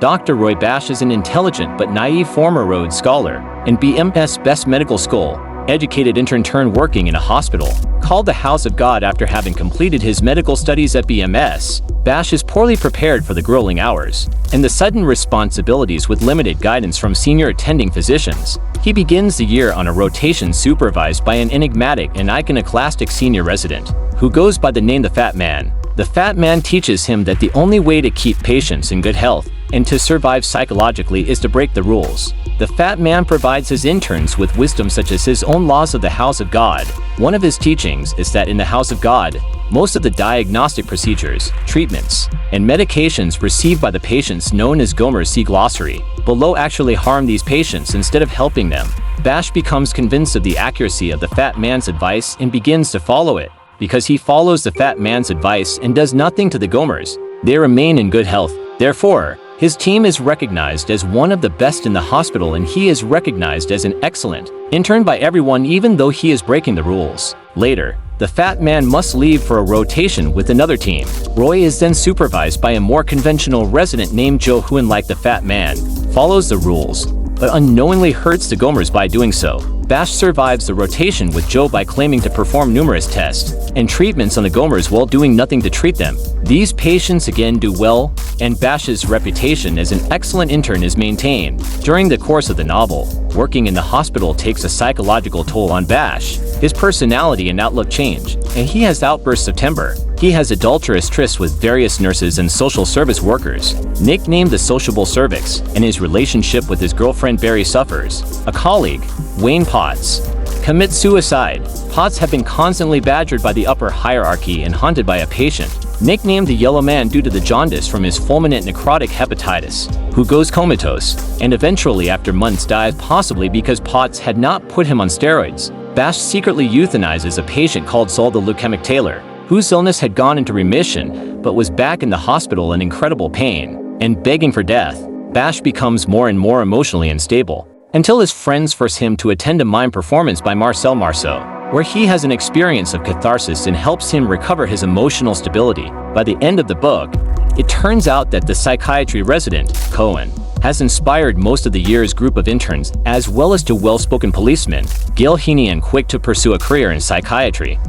Dr. Roy Bash is an intelligent but naive former Rhodes Scholar and BMS Best Medical School educated intern working in a hospital called the House of God. After having completed his medical studies at BMS, Bash is poorly prepared for the grueling hours and the sudden responsibilities with limited guidance from senior attending physicians. He begins the year on a rotation supervised by an enigmatic and iconoclastic senior resident who goes by the name the Fat Man. The Fat Man teaches him that the only way to keep patients in good health and to survive psychologically is to break the rules. The Fat Man provides his interns with wisdom such as his own laws of the House of God. One of his teachings is that in the House of God, most of the diagnostic procedures, treatments, and medications received by the patients known as Gomer's C glossary below actually harm these patients instead of helping them. Bash becomes convinced of the accuracy of the Fat Man's advice and begins to follow it. Because he follows the Fat Man's advice and does nothing to the Gomers, they remain in good health. Therefore, his team is recognized as one of the best in the hospital and he is recognized as an excellent intern by everyone even though he is breaking the rules. Later, the Fat Man must leave for a rotation with another team. Roy is then supervised by a more conventional resident named Joe who, unlike the Fat Man, follows the rules, but unknowingly hurts the Gomers by doing so. Bash survives the rotation with Joe by claiming to perform numerous tests and treatments on the Gomers while doing nothing to treat them. These patients again do well, and Bash's reputation as an excellent intern is maintained. During the course of the novel, working in the hospital takes a psychological toll on Bash. His personality and outlook change, and he has outbursts of temper. He has adulterous trysts with various nurses and social service workers, nicknamed the Sociable Cervix, and his relationship with his girlfriend Barry suffers. A colleague, Wayne Potts, commits suicide. Potts have been constantly badgered by the upper hierarchy and haunted by a patient, nicknamed the Yellow Man due to the jaundice from his fulminant necrotic hepatitis, who goes comatose, and eventually after months dies, possibly because Potts had not put him on steroids. Bash secretly euthanizes a patient called Saul the Leukemic Taylor, whose illness had gone into remission but was back in the hospital in incredible pain and begging for death. Bash becomes more and more emotionally unstable until his friends force him to attend a mime performance by Marcel Marceau, where he has an experience of catharsis and helps him recover his emotional stability. By the end of the book, it turns out that the psychiatry resident, Cohen, has inspired most of the year's group of interns, as well as to well-spoken policemen, Gil Heaney, and quick to pursue a career in psychiatry.